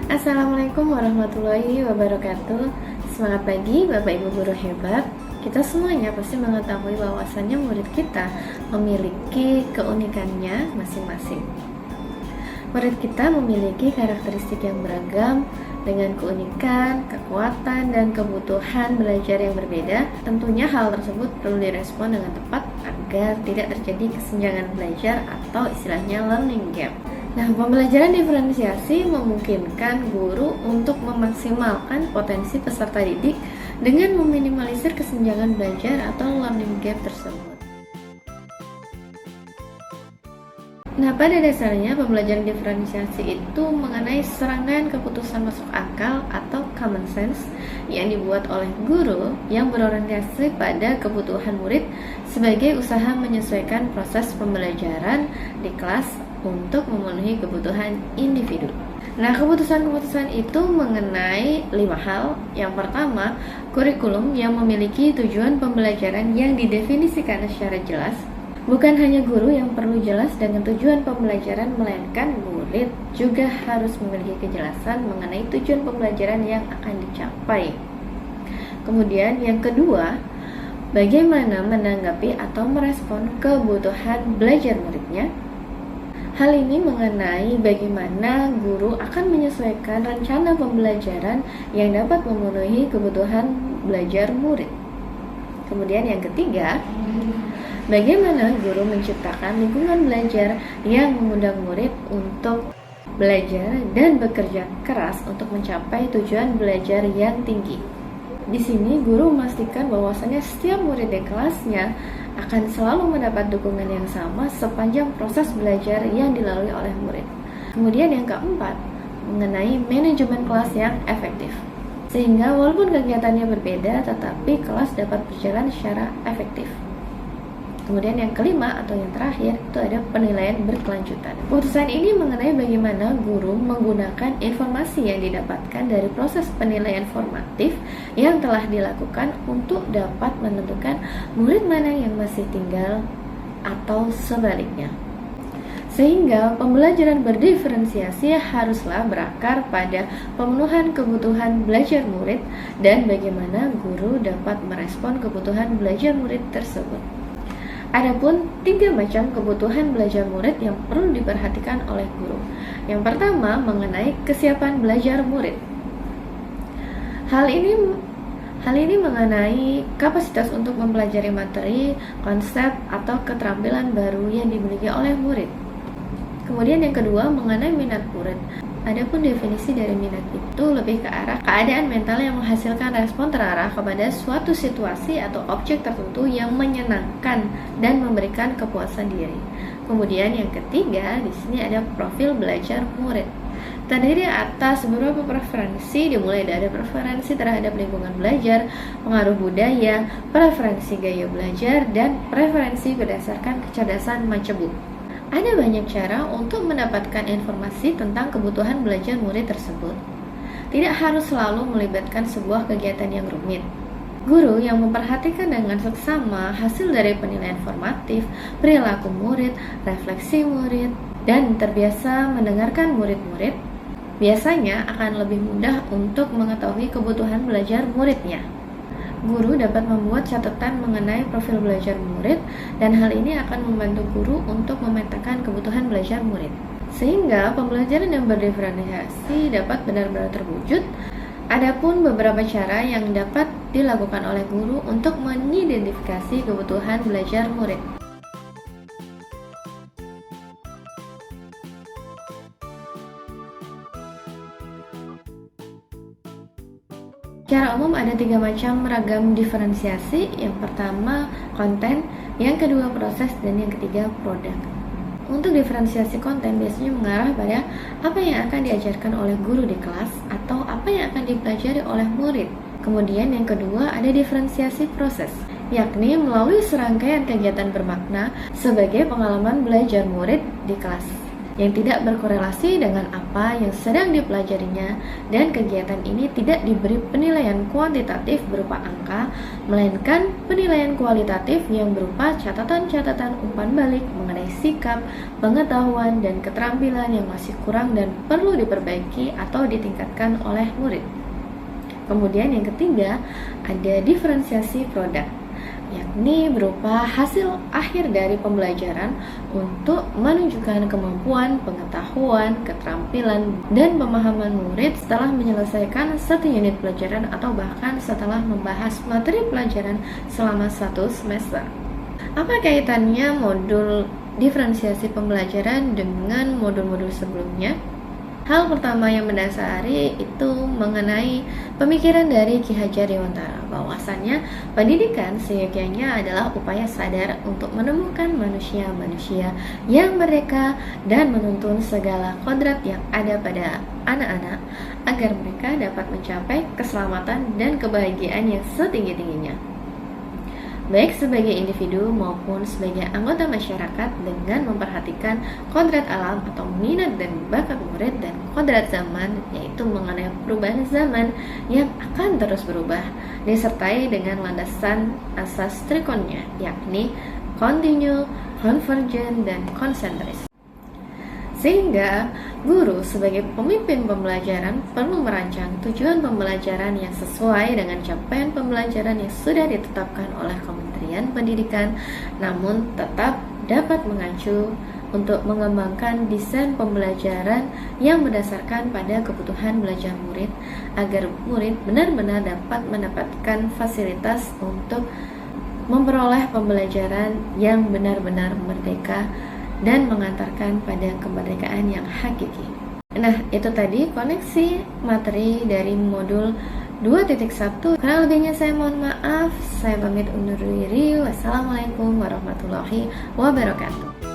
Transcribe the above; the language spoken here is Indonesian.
Assalamualaikum warahmatullahi wabarakatuh. Semangat pagi Bapak Ibu guru hebat. Kita semuanya pasti mengetahui bahwasannya murid kita memiliki keunikannya masing-masing. Murid kita memiliki karakteristik yang beragam dengan keunikan, kekuatan, dan kebutuhan belajar yang berbeda. Tentunya hal tersebut perlu direspon dengan tepat agar tidak terjadi kesenjangan belajar atau istilahnya learning gap. Nah, pembelajaran diferensiasi memungkinkan guru untuk memaksimalkan potensi peserta didik dengan meminimalisir kesenjangan belajar atau learning gap tersebut. Nah, pada dasarnya pembelajaran diferensiasi itu mengenai serangkaian keputusan masuk akal atau common sense yang dibuat oleh guru yang berorientasi pada kebutuhan murid sebagai usaha menyesuaikan proses pembelajaran di kelas untuk memenuhi kebutuhan individu. Nah, keputusan-keputusan itu mengenai 5 hal. Yang pertama, kurikulum yang memiliki tujuan pembelajaran yang didefinisikan secara jelas. Bukan hanya guru yang perlu jelas dengan tujuan pembelajaran, melainkan murid juga harus memiliki kejelasan mengenai tujuan pembelajaran yang akan dicapai. Kemudian yang kedua, bagaimana menanggapi atau merespon kebutuhan belajar muridnya. Hal ini mengenai bagaimana guru akan menyesuaikan rencana pembelajaran yang dapat memenuhi kebutuhan belajar murid. Kemudian yang ketiga, bagaimana guru menciptakan lingkungan belajar yang mengundang murid untuk belajar dan bekerja keras untuk mencapai tujuan belajar yang tinggi. Di sini guru memastikan bahwasannya setiap murid di kelasnya akan selalu mendapat dukungan yang sama sepanjang proses belajar yang dilalui oleh murid. Kemudian yang keempat, mengenai manajemen kelas yang efektif. Sehingga walaupun kegiatannya berbeda, tetapi kelas dapat berjalan secara efektif. Kemudian yang kelima atau yang terakhir itu ada penilaian berkelanjutan. Keputusan ini mengenai bagaimana guru menggunakan informasi yang didapatkan dari proses penilaian formatif yang telah dilakukan untuk dapat menentukan murid mana yang masih tinggal atau sebaliknya. Sehingga pembelajaran berdiferensiasi haruslah berakar pada pemenuhan kebutuhan belajar murid dan bagaimana guru dapat merespon kebutuhan belajar murid tersebut. Adapun 3 macam kebutuhan belajar murid yang perlu diperhatikan oleh guru. Yang pertama, mengenai kesiapan belajar murid. Hal ini mengenai kapasitas untuk mempelajari materi, konsep, atau keterampilan baru yang dimiliki oleh murid. Kemudian yang kedua, mengenai minat murid. Adapun definisi dari minat itu lebih ke arah keadaan mental yang menghasilkan respon terarah kepada suatu situasi atau objek tertentu yang menyenangkan dan memberikan kepuasan diri. Kemudian yang ketiga, di sini ada profil belajar murid. Terdiri atas beberapa preferensi, dimulai dari preferensi terhadap lingkungan belajar, pengaruh budaya, preferensi gaya belajar, dan preferensi berdasarkan kecerdasan Macebuk. Ada banyak cara untuk mendapatkan informasi tentang kebutuhan belajar murid tersebut. Tidak harus selalu melibatkan sebuah kegiatan yang rumit. Guru yang memperhatikan dengan seksama hasil dari penilaian formatif, perilaku murid, refleksi murid, dan terbiasa mendengarkan murid-murid, biasanya akan lebih mudah untuk mengetahui kebutuhan belajar muridnya. Guru dapat membuat catatan mengenai profil belajar murid dan hal ini akan membantu guru untuk memetakan kebutuhan belajar murid. Sehingga pembelajaran yang berdiferensiasi dapat benar-benar terwujud. Adapun beberapa cara yang dapat dilakukan oleh guru untuk mengidentifikasi kebutuhan belajar murid. Secara umum ada 3 macam ragam diferensiasi. Yang pertama konten, yang kedua proses, dan yang ketiga produk. Untuk diferensiasi konten biasanya mengarah pada apa yang akan diajarkan oleh guru di kelas atau apa yang akan dipelajari oleh murid. Kemudian yang kedua ada diferensiasi proses, yakni melalui serangkaian kegiatan bermakna sebagai pengalaman belajar murid di kelas. yang tidak berkorelasi dengan apa yang sedang dipelajarinya, dan kegiatan ini tidak diberi penilaian kuantitatif berupa angka, melainkan penilaian kualitatif yang berupa catatan-catatan umpan balik mengenai sikap, pengetahuan, dan keterampilan yang masih kurang dan perlu diperbaiki atau ditingkatkan oleh murid. Kemudian yang ketiga, ada diferensiasi produk, yakni berupa hasil akhir dari pembelajaran untuk menunjukkan kemampuan, pengetahuan, keterampilan, dan pemahaman murid setelah menyelesaikan satu unit pelajaran atau bahkan setelah membahas materi pelajaran selama satu semester. Apa kaitannya modul diferensiasi pembelajaran dengan modul-modul sebelumnya? Hal pertama yang mendasari itu mengenai pemikiran dari Ki Hajar Dewantara, bahwasannya pendidikan seyogyanya adalah upaya sadar untuk menemukan manusia-manusia yang merdeka dan menuntun segala kodrat yang ada pada anak-anak agar mereka dapat mencapai keselamatan dan kebahagiaan yang setinggi-tingginya, baik sebagai individu maupun sebagai anggota masyarakat, dengan memperhatikan kodrat alam atau minat dan bakat murid dan kodrat zaman, yaitu mengenai perubahan zaman yang akan terus berubah, disertai dengan landasan asas trikonnya, yakni continue, convergent, dan concentris. Sehingga guru sebagai pemimpin pembelajaran perlu merancang tujuan pembelajaran yang sesuai dengan capaian pembelajaran yang sudah ditetapkan oleh Kementerian Pendidikan, namun tetap dapat mengacu untuk mengembangkan desain pembelajaran yang berdasarkan pada kebutuhan belajar murid, agar murid benar-benar dapat mendapatkan fasilitas untuk memperoleh pembelajaran yang benar-benar merdeka dan mengantarkan pada kemerdekaan yang hakiki. Nah, itu tadi koneksi materi dari modul 2.1. Kurang lebihnya saya mohon maaf. Saya pamit undur diri. Wassalamualaikum warahmatullahi wabarakatuh.